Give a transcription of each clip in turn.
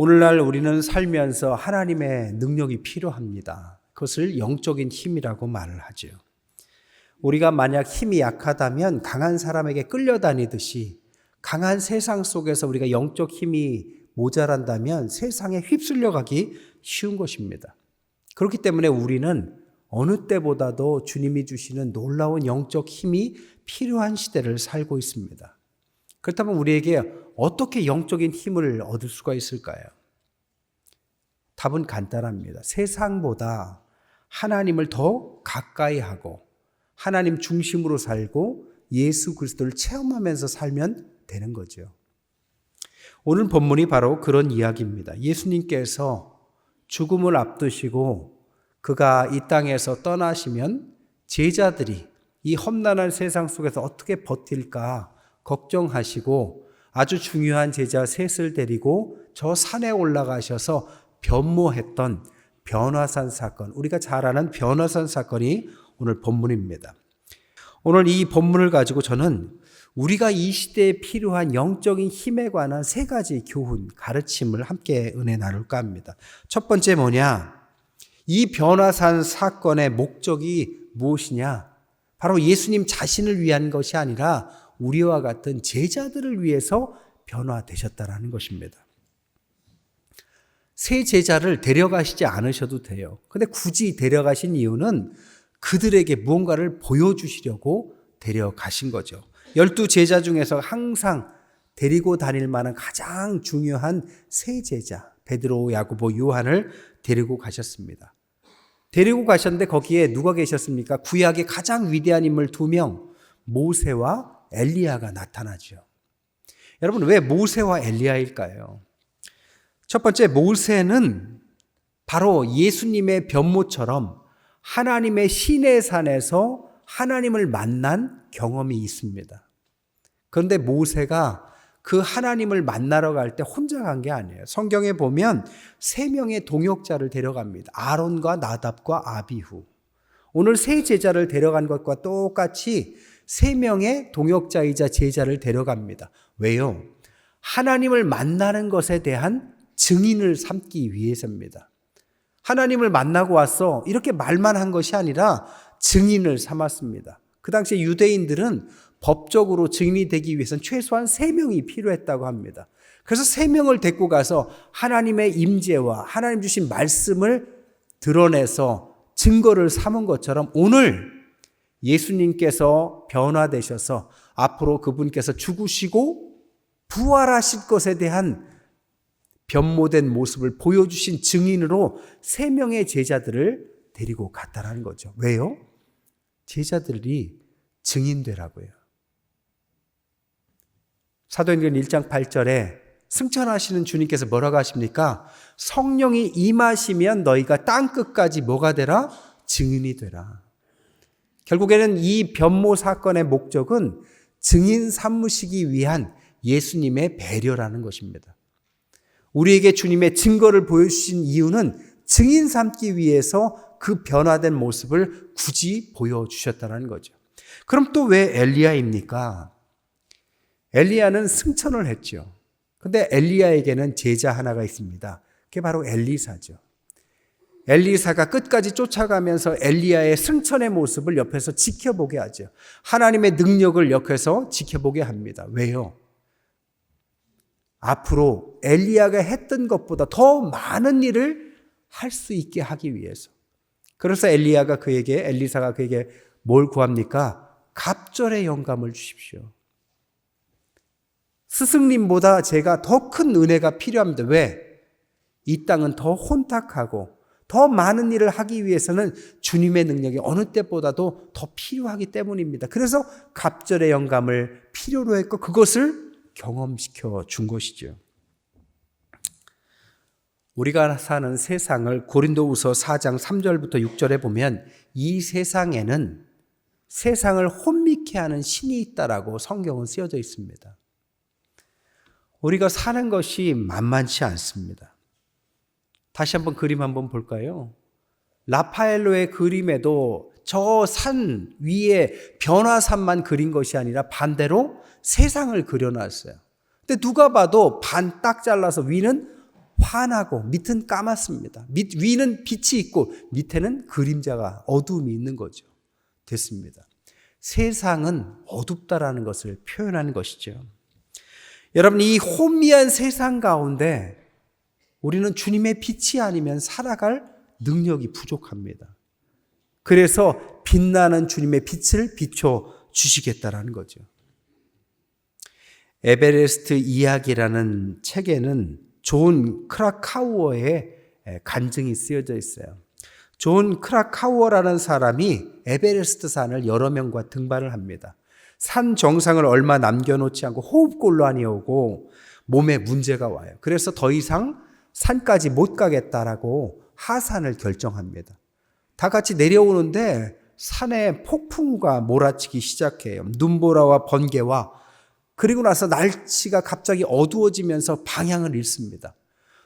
오늘날 우리는 살면서 하나님의 능력이 필요합니다. 그것을 영적인 힘이라고 말을 하죠. 우리가 만약 힘이 약하다면 강한 사람에게 끌려다니듯이 강한 세상 속에서 우리가 영적 힘이 모자란다면 세상에 휩쓸려 가기 쉬운 것입니다. 그렇기 때문에 우리는 어느 때보다도 주님이 주시는 놀라운 영적 힘이 필요한 시대를 살고 있습니다. 그렇다면 우리에게 어떻게 영적인 힘을 얻을 수가 있을까요? 답은 간단합니다. 세상보다 하나님을 더 가까이 하고 하나님 중심으로 살고 예수 그리스도를 체험하면서 살면 되는 거죠. 오늘 본문이 바로 그런 이야기입니다. 예수님께서 죽음을 앞두시고 그가 이 땅에서 떠나시면 제자들이 이 험난한 세상 속에서 어떻게 버틸까 걱정하시고 아주 중요한 제자 셋을 데리고 저 산에 올라가셔서 변모했던 변화산 사건, 우리가 잘 아는 변화산 사건이 오늘 본문입니다. 오늘 이 본문을 가지고 저는 우리가 이 시대에 필요한 영적인 힘에 관한 세 가지 교훈, 가르침을 함께 은혜 나눌까 합니다. 첫 번째 뭐냐? 이 변화산 사건의 목적이 무엇이냐? 바로 예수님 자신을 위한 것이 아니라 우리와 같은 제자들을 위해서 변화되셨다라는 것입니다. 새 제자를 데려가시지 않으셔도 돼요. 근데 굳이 데려가신 이유는 그들에게 무언가를 보여주시려고 데려가신 거죠. 12 제자 중에서 항상 데리고 다닐 만한 가장 중요한 세 제자, 베드로, 야고보, 요한을 데리고 가셨습니다. 데리고 가셨는데 거기에 누가 계셨습니까? 구약의 가장 위대한 인물 2명, 모세와 엘리야가 나타나죠. 여러분, 왜 모세와 엘리야일까요? 첫 번째, 모세는 바로 예수님의 변모처럼 하나님의 시내산에서 하나님을 만난 경험이 있습니다. 그런데 모세가 그 하나님을 만나러 갈 때 혼자 간 게 아니에요. 성경에 보면 3명의 동역자를 데려갑니다. 아론과 나답과 아비후. 오늘 세 제자를 데려간 것과 똑같이 3명의 동역자이자 제자를 데려갑니다. 왜요? 하나님을 만나는 것에 대한 증인을 삼기 위해서입니다. 하나님을 만나고 왔어. 이렇게 말만 한 것이 아니라 증인을 삼았습니다. 그 당시에 유대인들은 법적으로 증인이 되기 위해서는 최소한 3명이 필요했다고 합니다. 그래서 3명을 데리고 가서 하나님의 임재와 하나님 주신 말씀을 드러내서 증거를 삼은 것처럼 오늘 예수님께서 변화되셔서 앞으로 그분께서 죽으시고 부활하실 것에 대한 변모된 모습을 보여주신 증인으로 3명의 제자들을 데리고 갔다라는 거죠. 왜요? 제자들이 증인되라고요. 사도행전 1장 8절에 승천하시는 주님께서 뭐라고 하십니까? 성령이 임하시면 너희가 땅끝까지 뭐가 되라? 증인이 되라. 결국에는 이 변모 사건의 목적은 증인 삼으시기 위한 예수님의 배려라는 것입니다. 우리에게 주님의 증거를 보여주신 이유는 증인 삼기 위해서 그 변화된 모습을 굳이 보여주셨다는 거죠. 그럼 또 왜 엘리야입니까? 엘리야는 승천을 했죠. 근데 엘리야에게는 제자 하나가 있습니다. 그게 바로 엘리사죠. 엘리사가 끝까지 쫓아가면서 엘리야의 승천의 모습을 옆에서 지켜보게 하죠. 하나님의 능력을 옆에서 지켜보게 합니다. 왜요? 앞으로 엘리야가 했던 것보다 더 많은 일을 할 수 있게 하기 위해서. 그래서 엘리사가 그에게 뭘 구합니까? 갑절의 영감을 주십시오. 스승님보다 제가 더 큰 은혜가 필요합니다. 왜? 이 땅은 더 혼탁하고 더 많은 일을 하기 위해서는 주님의 능력이 어느 때보다도 더 필요하기 때문입니다. 그래서 갑절의 영감을 필요로 했고 그것을 경험시켜 준 것이죠. 우리가 사는 세상을 고린도후서 4장 3절부터 6절에 보면 이 세상에는 세상을 혼미케 하는 신이 있다라고 성경은 쓰여져 있습니다. 우리가 사는 것이 만만치 않습니다. 다시 한번 그림 한번 볼까요? 라파엘로의 그림에도 저 산 위에 변화산만 그린 것이 아니라 반대로 세상을 그려놨어요. 근데 누가 봐도 반 딱 잘라서 위는 환하고 밑은 까맣습니다. 위는 빛이 있고 밑에는 그림자가 어두움이 있는 거죠. 됐습니다. 세상은 어둡다라는 것을 표현하는 것이죠. 여러분, 이 혼미한 세상 가운데 우리는 주님의 빛이 아니면 살아갈 능력이 부족합니다. 그래서 빛나는 주님의 빛을 비춰 주시겠다라는 거죠. 에베레스트 이야기라는 책에는 존 크라카우어의 간증이 쓰여져 있어요. 존 크라카우어라는 사람이 에베레스트 산을 여러 명과 등반을 합니다. 산 정상을 얼마 남겨놓지 않고 호흡곤란이 오고 몸에 문제가 와요. 그래서 더 이상 산까지 못 가겠다라고 하산을 결정합니다. 다 같이 내려오는데 산에 폭풍우가 몰아치기 시작해요. 눈보라와 번개와, 그리고 나서 날씨가 갑자기 어두워지면서 방향을 잃습니다.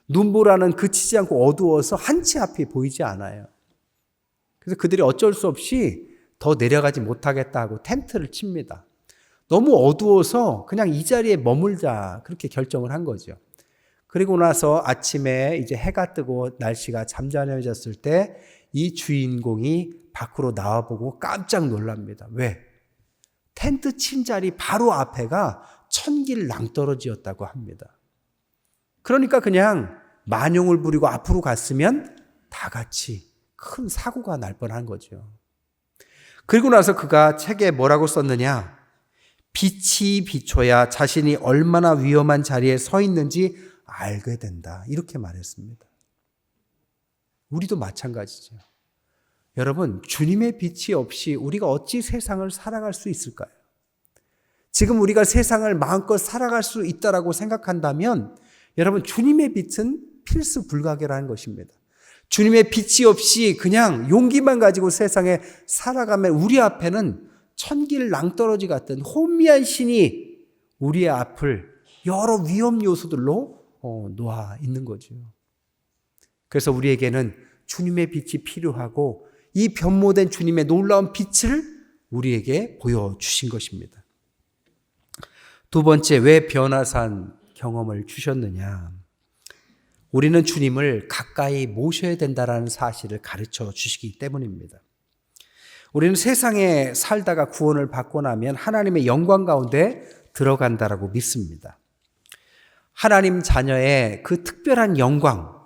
눈보라는 그치지 않고 어두워서 한 치 앞이 보이지 않아요. 그래서 그들이 어쩔 수 없이 더 내려가지 못하겠다 하고 텐트를 칩니다. 너무 어두워서 그냥 이 자리에 머물자, 그렇게 결정을 한 거죠. 그리고 나서 아침에 이제 해가 뜨고 날씨가 잠잠해졌을 때 이 주인공이 밖으로 나와보고 깜짝 놀랍니다. 왜? 텐트 친 자리 바로 앞에가 천길 낭떠러지였다고 합니다. 그러니까 그냥 만용을 부리고 앞으로 갔으면 다 같이 큰 사고가 날 뻔한 거죠. 그리고 나서 그가 책에 뭐라고 썼느냐? 빛이 비춰야 자신이 얼마나 위험한 자리에 서 있는지 알게 된다. 이렇게 말했습니다. 우리도 마찬가지죠. 여러분, 주님의 빛이 없이 우리가 어찌 세상을 살아갈 수 있을까요? 지금 우리가 세상을 마음껏 살아갈 수 있다라고 생각한다면 여러분, 주님의 빛은 필수 불가결한 것입니다. 주님의 빛이 없이 그냥 용기만 가지고 세상에 살아가면 우리 앞에는 천길 낭떠러지 같은 혼미한 신이 우리의 앞을 여러 위험 요소들로 놓아 있는 거죠. 그래서 우리에게는 주님의 빛이 필요하고 이 변모된 주님의 놀라운 빛을 우리에게 보여주신 것입니다. 두 번째, 왜 변화산 경험을 주셨느냐? 우리는 주님을 가까이 모셔야 된다는 사실을 가르쳐 주시기 때문입니다. 우리는 세상에 살다가 구원을 받고 나면 하나님의 영광 가운데 들어간다라고 믿습니다. 하나님 자녀의 그 특별한 영광,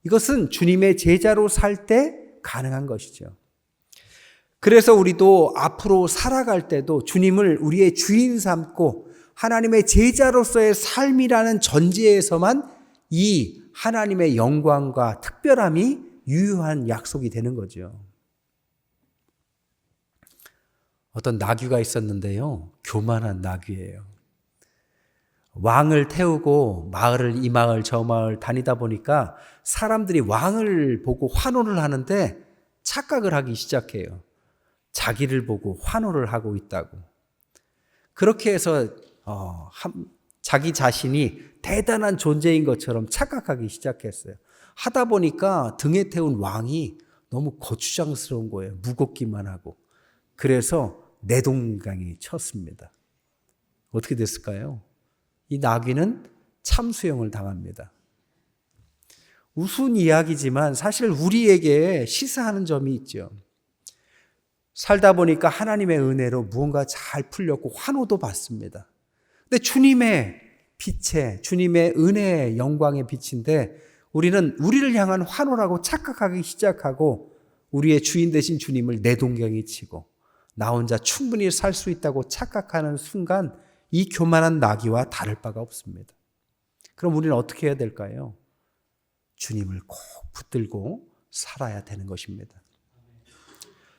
이것은 주님의 제자로 살 때 가능한 것이죠. 그래서 우리도 앞으로 살아갈 때도 주님을 우리의 주인 삼고 하나님의 제자로서의 삶이라는 전제에서만 이 하나님의 영광과 특별함이 유효한 약속이 되는 거죠. 어떤 나귀가 있었는데요. 교만한 나귀예요. 왕을 태우고 이 마을 저 마을 다니다 보니까 사람들이 왕을 보고 환호를 하는데 착각을 하기 시작해요. 자기를 보고 환호를 하고 있다고. 그렇게 해서 자기 자신이 대단한 존재인 것처럼 착각하기 시작했어요. 하다 보니까 등에 태운 왕이 너무 거추장스러운 거예요. 무겁기만 하고. 그래서 내동강이 쳤습니다. 어떻게 됐을까요? 이 나귀는 참수형을 당합니다. 우스운 이야기지만 사실 우리에게 시사하는 점이 있죠. 살다 보니까 하나님의 은혜로 무언가 잘 풀렸고 환호도 받습니다. 근데 주님의 빛에, 주님의 은혜의 영광의 빛인데 우리는 우리를 향한 환호라고 착각하기 시작하고 우리의 주인 되신 주님을 내동경이 치고 나 혼자 충분히 살 수 있다고 착각하는 순간 이 교만한 나귀와 다를 바가 없습니다. 그럼 우리는 어떻게 해야 될까요? 주님을 꼭 붙들고 살아야 되는 것입니다.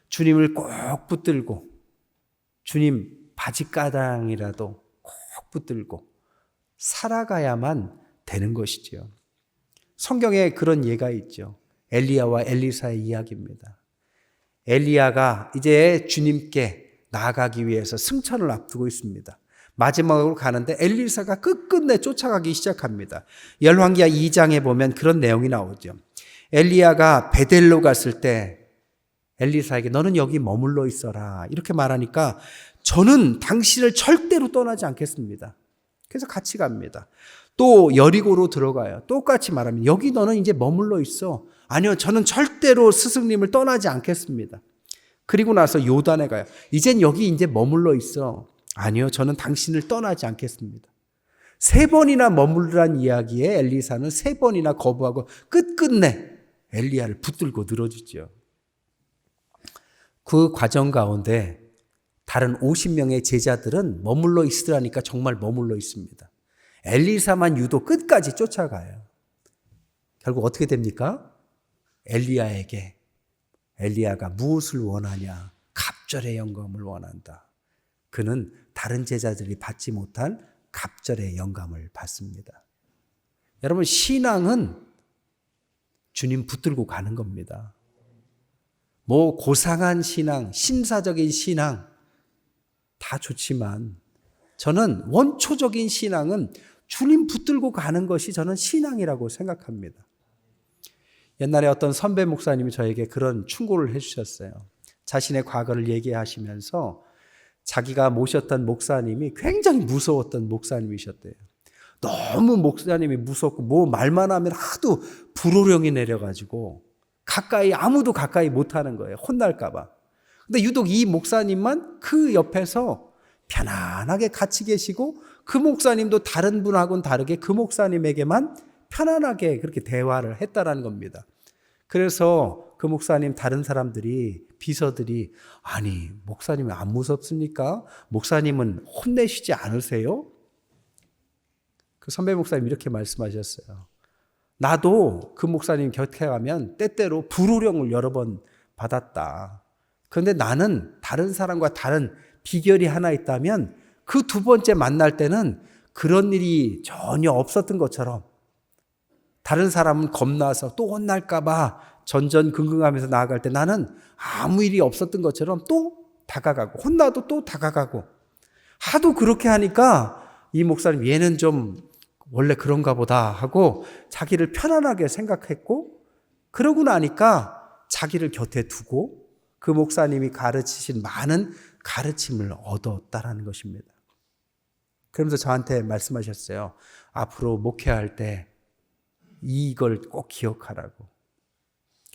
주님을 꼭 붙들고 주님 바지가랑이라도 꼭 붙들고 살아가야만 되는 것이지요. 성경에 그런 예가 있죠. 엘리야와 엘리사의 이야기입니다. 엘리야가 이제 주님께 나아가기 위해서 승천을 앞두고 있습니다. 마지막으로 가는데 엘리사가 끝끝내 쫓아가기 시작합니다. 열왕기하 2장에 보면 그런 내용이 나오죠. 엘리야가 베델로 갔을 때 엘리사에게 너는 여기 머물러 있어라 이렇게 말하니까 저는 당신을 절대로 떠나지 않겠습니다. 그래서 같이 갑니다. 또 여리고로 들어가요. 똑같이 말합니다. 여기 너는 이제 머물러 있어. 아니요, 저는 절대로 스승님을 떠나지 않겠습니다. 그리고 나서 요단에 가요. 이젠 여기 이제 머물러 있어. 아니요, 저는 당신을 떠나지 않겠습니다. 3번이나 머물란 이야기에 엘리사는 3번이나 거부하고 끝끝내 엘리야를 붙들고 늘어지죠. 그 과정 가운데 다른 50명의 제자들은 머물러 있으라니까 정말 머물러 있습니다. 엘리사만 유독 끝까지 쫓아가요. 결국 어떻게 됩니까? 엘리야가 무엇을 원하냐? 갑절의 영감을 원한다. 그는 다른 제자들이 받지 못한 갑절의 영감을 받습니다. 여러분, 신앙은 주님 붙들고 가는 겁니다. 뭐 고상한 신앙, 신사적인 신앙 다 좋지만 저는 원초적인 신앙은 주님 붙들고 가는 것이 저는 신앙이라고 생각합니다. 옛날에 어떤 선배 목사님이 저에게 그런 충고를 해주셨어요. 자신의 과거를 얘기하시면서 자기가 모셨던 목사님이 굉장히 무서웠던 목사님이셨대요. 너무 목사님이 무섭고 뭐 말만 하면 하도 불호령이 내려가지고 아무도 가까이 못하는 거예요. 혼날까 봐. 근데 유독 이 목사님만 그 옆에서 편안하게 같이 계시고 그 목사님도 다른 분하고는 다르게 그 목사님에게만 편안하게 그렇게 대화를 했다라는 겁니다. 그래서 그 목사님 다른 사람들이 비서들이 아니 목사님이 안 무섭습니까? 목사님은 혼내시지 않으세요? 그 선배 목사님 이렇게 말씀하셨어요. 나도 그 목사님 곁에 가면 때때로 불호령을 여러 번 받았다. 그런데 나는 다른 사람과 다른 비결이 하나 있다면 그 2번째 만날 때는 그런 일이 전혀 없었던 것처럼 다른 사람은 겁나서 또 혼날까 봐 전전긍긍하면서 나아갈 때 나는 아무 일이 없었던 것처럼 또 다가가고 혼나도 또 다가가고 하도 그렇게 하니까 이 목사님 얘는 좀 원래 그런가 보다 하고 자기를 편안하게 생각했고 그러고 나니까 자기를 곁에 두고 그 목사님이 가르치신 많은 가르침을 얻었다라는 것입니다. 그러면서 저한테 말씀하셨어요. 앞으로 목회할 때 이걸 꼭 기억하라고.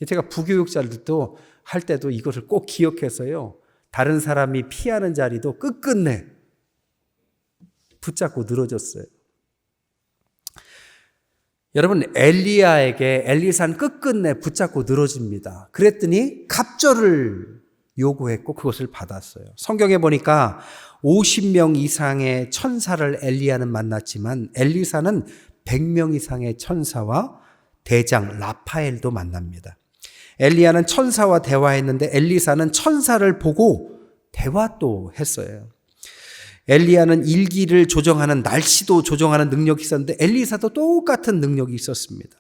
제가 부교육자들도 할 때도 이것을 꼭 기억해서요. 다른 사람이 피하는 자리도 끝끝내 붙잡고 늘어졌어요. 여러분, 엘리사는 끝끝내 붙잡고 늘어집니다. 그랬더니 갑절을 요구했고 그것을 받았어요. 성경에 보니까 50명 이상의 천사를 엘리야는 만났지만 엘리사는 100명 이상의 천사와 대장 라파엘도 만납니다. 엘리야는 천사와 대화했는데 엘리사는 천사를 보고 대화도 했어요. 엘리야는 일기를 조정하는 날씨도 조정하는 능력이 있었는데 엘리사도 똑같은 능력이 있었습니다.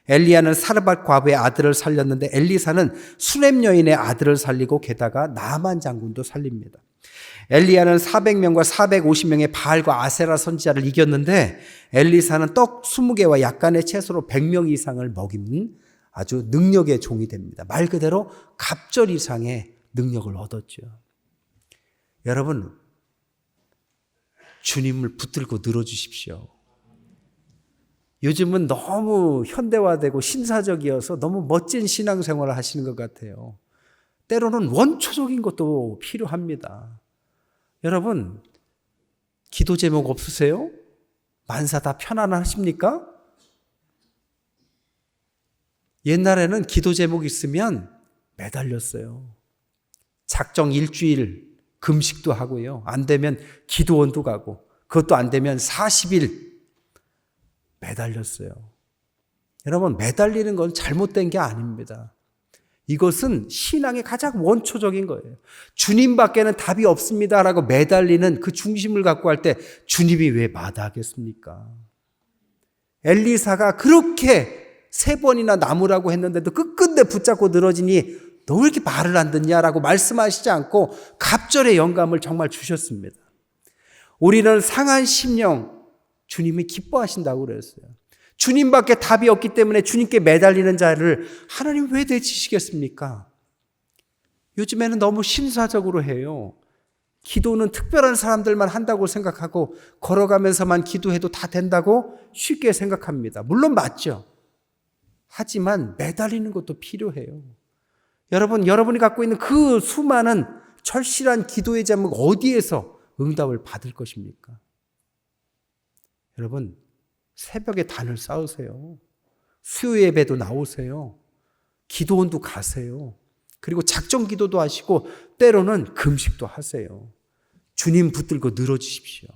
엘리야는 사르밧 과부의 아들을 살렸는데 엘리사는 수넴 여인의 아들을 살리고 게다가 나만 장군도 살립니다. 엘리야는 400명과 450명의 바알과 아세라 선지자를 이겼는데 엘리사는 떡 20개와 약간의 채소로 100명 이상을 먹이는 아주 능력의 종이 됩니다. 말 그대로 갑절 이상의 능력을 얻었죠. 여러분, 주님을 붙들고 늘어주십시오. 요즘은 너무 현대화되고 신사적이어서 너무 멋진 신앙생활을 하시는 것 같아요. 때로는 원초적인 것도 필요합니다. 여러분, 기도 제목 없으세요? 만사 다 편안하십니까? 옛날에는 기도 제목 있으면 매달렸어요. 작정 일주일 금식도 하고요. 안 되면 기도원도 가고 그것도 안 되면 40일 매달렸어요. 여러분, 매달리는 건 잘못된 게 아닙니다. 이것은 신앙의 가장 원초적인 거예요. 주님밖에는 답이 없습니다라고 매달리는 그 중심을 갖고 할 때 주님이 왜 마다하겠습니까? 엘리사가 그렇게 3번이나 남으라고 했는데도 끝끝내 붙잡고 늘어지니 너 왜 이렇게 말을 안 듣냐라고 말씀하시지 않고 갑절의 영감을 정말 주셨습니다. 우리는 상한 심령 주님이 기뻐하신다고 그랬어요. 주님밖에 답이 없기 때문에 주님께 매달리는 자를 하나님 왜 내치시겠습니까? 요즘에는 너무 신사적으로 해요. 기도는 특별한 사람들만 한다고 생각하고 걸어가면서만 기도해도 다 된다고 쉽게 생각합니다. 물론 맞죠. 하지만 매달리는 것도 필요해요. 여러분이 갖고 있는 그 수많은 절실한 기도의 제목 어디에서 응답을 받을 것입니까? 여러분, 새벽에 단을 쌓으세요. 수요 예배도 나오세요. 기도원도 가세요. 그리고 작정 기도도 하시고 때로는 금식도 하세요. 주님 붙들고 늘어주십시오.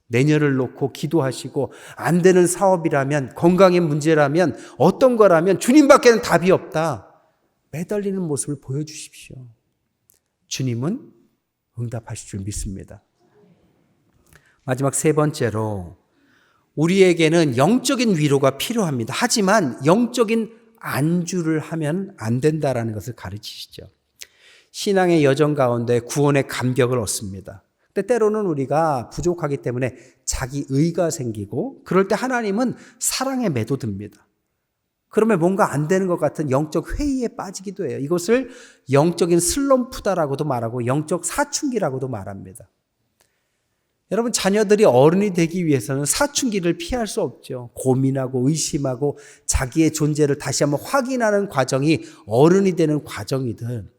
내년을 놓고 기도하시고 안 되는 사업이라면, 건강의 문제라면, 어떤 거라면 주님밖에는 답이 없다. 매달리는 모습을 보여주십시오. 주님은 응답하실 줄 믿습니다. 마지막 세 번째로, 우리에게는 영적인 위로가 필요합니다. 하지만 영적인 안주를 하면 안 된다라는 것을 가르치시죠. 신앙의 여정 가운데 구원의 감격을 얻습니다. 근데 때로는 우리가 부족하기 때문에 자기 의가 생기고, 그럴 때 하나님은 사랑에 매도듭니다. 그러면 뭔가 안 되는 것 같은 영적 회의에 빠지기도 해요. 이것을 영적인 슬럼프다라고도 말하고 영적 사춘기라고도 말합니다. 여러분, 자녀들이 어른이 되기 위해서는 사춘기를 피할 수 없죠. 고민하고 의심하고 자기의 존재를 다시 한번 확인하는 과정이 어른이 되는 과정이든,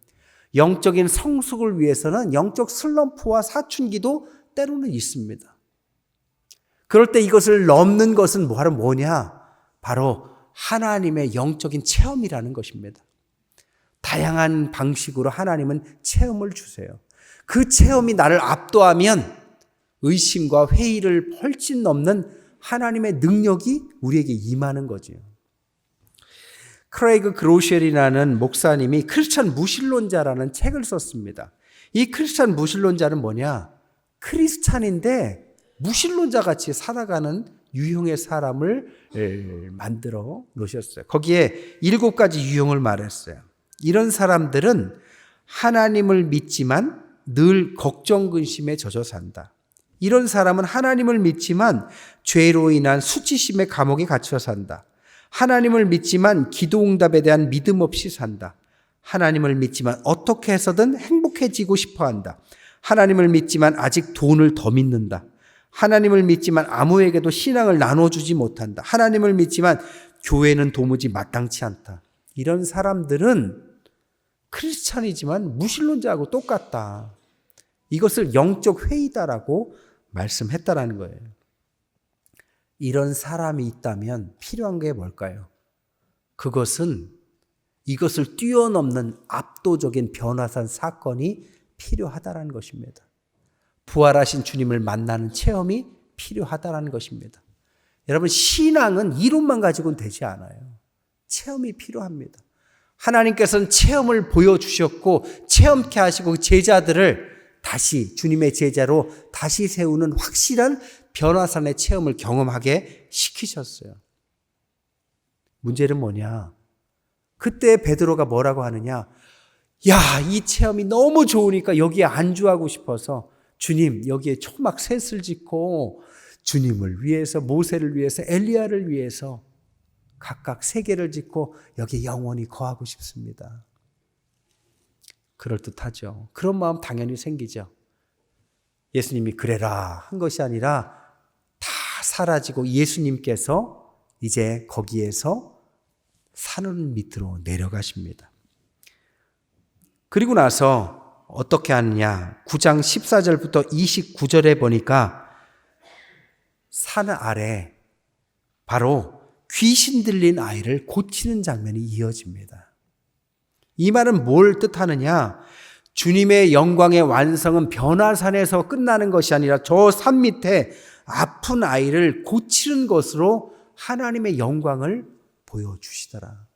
영적인 성숙을 위해서는 영적 슬럼프와 사춘기도 때로는 있습니다. 그럴 때 이것을 넘는 것은 뭐냐? 바로 하나님의 영적인 체험이라는 것입니다. 다양한 방식으로 하나님은 체험을 주세요. 그 체험이 나를 압도하면 의심과 회의를 훨씬 넘는 하나님의 능력이 우리에게 임하는 거죠. 크레이그 그로셜이라는 목사님이 크리스찬 무신론자라는 책을 썼습니다. 이 크리스찬 무신론자는 뭐냐? 크리스찬인데 무신론자 같이 살아가는 유형의 사람을 만들어 놓으셨어요. 거기에 7가지 유형을 말했어요. 이런 사람들은 하나님을 믿지만 늘 걱정 근심에 젖어 산다. 이런 사람은 하나님을 믿지만 죄로 인한 수치심의 감옥에 갇혀 산다. 하나님을 믿지만 기도 응답에 대한 믿음 없이 산다. 하나님을 믿지만 어떻게 해서든 행복해지고 싶어 한다. 하나님을 믿지만 아직 돈을 더 믿는다. 하나님을 믿지만 아무에게도 신앙을 나눠주지 못한다. 하나님을 믿지만 교회는 도무지 마땅치 않다. 이런 사람들은 크리스찬이지만 무신론자하고 똑같다. 이것을 영적 회의다라고 말씀했다라는 거예요. 이런 사람이 있다면 필요한 게 뭘까요? 그것은 이것을 뛰어넘는 압도적인 변화산 사건이 필요하다라는 것입니다. 부활하신 주님을 만나는 체험이 필요하다라는 것입니다. 여러분, 신앙은 이론만 가지고는 되지 않아요. 체험이 필요합니다. 하나님께서는 체험을 보여주셨고 체험케 하시고 제자들을 다시 주님의 제자로 다시 세우는 확실한 변화산의 체험을 경험하게 시키셨어요. 문제는 뭐냐? 그때 베드로가 뭐라고 하느냐? 야, 이 체험이 너무 좋으니까 여기에 안주하고 싶어서 주님, 여기에 초막 셋을 짓고 주님을 위해서, 모세를 위해서, 엘리야를 위해서 각각 3개를 짓고 여기에 영원히 거하고 싶습니다. 그럴듯하죠. 그런 마음 당연히 생기죠. 예수님이 그래라 한 것이 아니라 다 사라지고 예수님께서 이제 거기에서 산을 밑으로 내려가십니다. 그리고 나서 어떻게 하느냐? 9장 14절부터 29절에 보니까 산 아래 바로 귀신 들린 아이를 고치는 장면이 이어집니다. 이 말은 뭘 뜻하느냐? 주님의 영광의 완성은 변화산에서 끝나는 것이 아니라 저 산 밑에 아픈 아이를 고치는 것으로 하나님의 영광을 보여주시더라.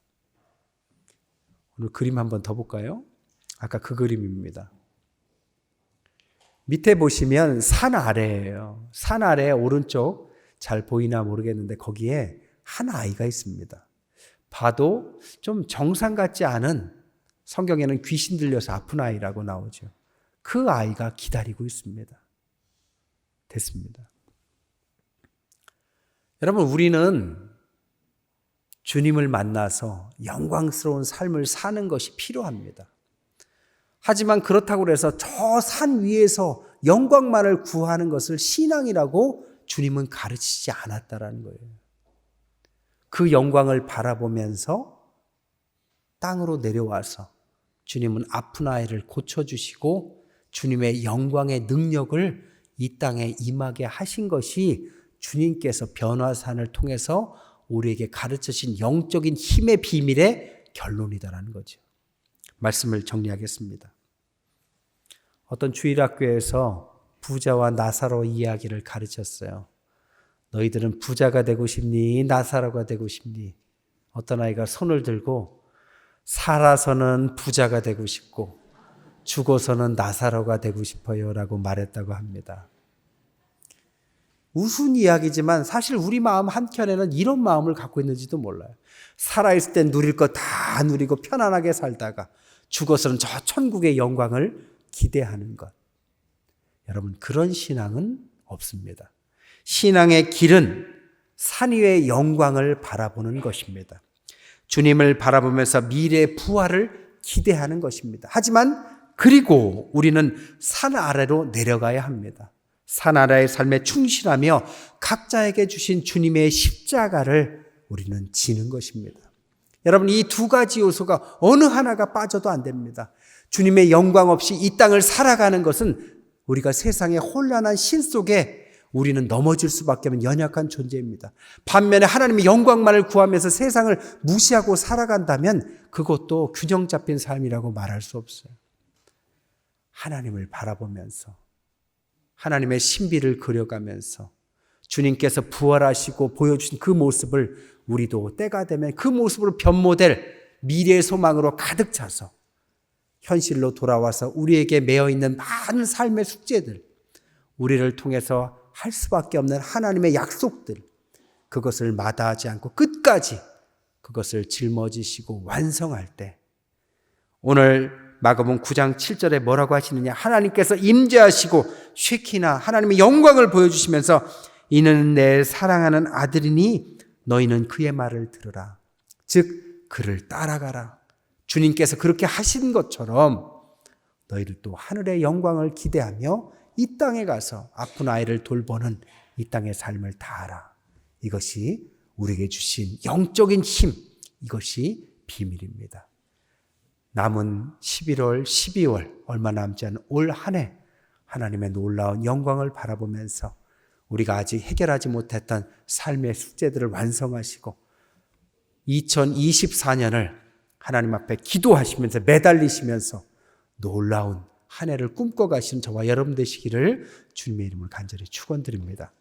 오늘 그림 한번 더 볼까요? 아까 그 그림입니다. 밑에 보시면 산 아래예요. 산 아래 오른쪽 잘 보이나 모르겠는데 거기에 한 아이가 있습니다. 봐도 좀 정상 같지 않은, 성경에는 귀신 들려서 아픈 아이라고 나오죠. 그 아이가 기다리고 있습니다. 됐습니다. 여러분, 우리는 주님을 만나서 영광스러운 삶을 사는 것이 필요합니다. 하지만 그렇다고 해서 저 산 위에서 영광만을 구하는 것을 신앙이라고 주님은 가르치지 않았다라는 거예요. 그 영광을 바라보면서 땅으로 내려와서 주님은 아픈 아이를 고쳐주시고 주님의 영광의 능력을 이 땅에 임하게 하신 것이 주님께서 변화산을 통해서 우리에게 가르치신 영적인 힘의 비밀의 결론이다라는 거죠. 말씀을 정리하겠습니다. 어떤 주일학교에서 부자와 나사로 이야기를 가르쳤어요. 너희들은 부자가 되고 싶니? 나사로가 되고 싶니? 어떤 아이가 손을 들고 살아서는 부자가 되고 싶고 죽어서는 나사로가 되고 싶어요 라고 말했다고 합니다. 우스운 이야기지만 사실 우리 마음 한켠에는 이런 마음을 갖고 있는지도 몰라요. 살아있을 땐 누릴 거 다 누리고 편안하게 살다가 죽어서는 저 천국의 영광을 기대하는 것. 여러분, 그런 신앙은 없습니다. 신앙의 길은 산 위의 영광을 바라보는 것입니다. 주님을 바라보면서 미래의 부활을 기대하는 것입니다. 하지만 그리고 우리는 산 아래로 내려가야 합니다. 산 아래의 삶에 충실하며 각자에게 주신 주님의 십자가를 우리는 지는 것입니다. 여러분, 이 두 가지 요소가 어느 하나가 빠져도 안 됩니다. 주님의 영광 없이 이 땅을 살아가는 것은 우리가 세상의 혼란한 신 속에 우리는 넘어질 수밖에 없는 연약한 존재입니다. 반면에 하나님의 영광만을 구하면서 세상을 무시하고 살아간다면 그것도 균형 잡힌 삶이라고 말할 수 없어요. 하나님을 바라보면서 하나님의 신비를 그려가면서 주님께서 부활하시고 보여주신 그 모습을 우리도 때가 되면 그 모습으로 변모될 미래의 소망으로 가득 차서 현실로 돌아와서 우리에게 매어있는 많은 삶의 숙제들, 우리를 통해서 할 수밖에 없는 하나님의 약속들, 그것을 마다하지 않고 끝까지 그것을 짊어지시고 완성할 때, 오늘 마가복음 9장 7절에 뭐라고 하시느냐? 하나님께서 임재하시고 쉐키나 하나님의 영광을 보여주시면서 이는 내 사랑하는 아들이니 너희는 그의 말을 들으라. 즉 그를 따라가라. 주님께서 그렇게 하신 것처럼 너희들도 하늘의 영광을 기대하며 이 땅에 가서 아픈 아이를 돌보는 이 땅의 삶을 다하라. 이것이 우리에게 주신 영적인 힘, 이것이 비밀입니다. 남은 11월, 12월 얼마 남지 않은 올 한 해 하나님의 놀라운 영광을 바라보면서 우리가 아직 해결하지 못했던 삶의 숙제들을 완성하시고 2024년을 하나님 앞에 기도하시면서 매달리시면서 놀라운 한 해를 꿈꿔가시는 저와 여러분 되시기를 주님의 이름으로 간절히 축원드립니다.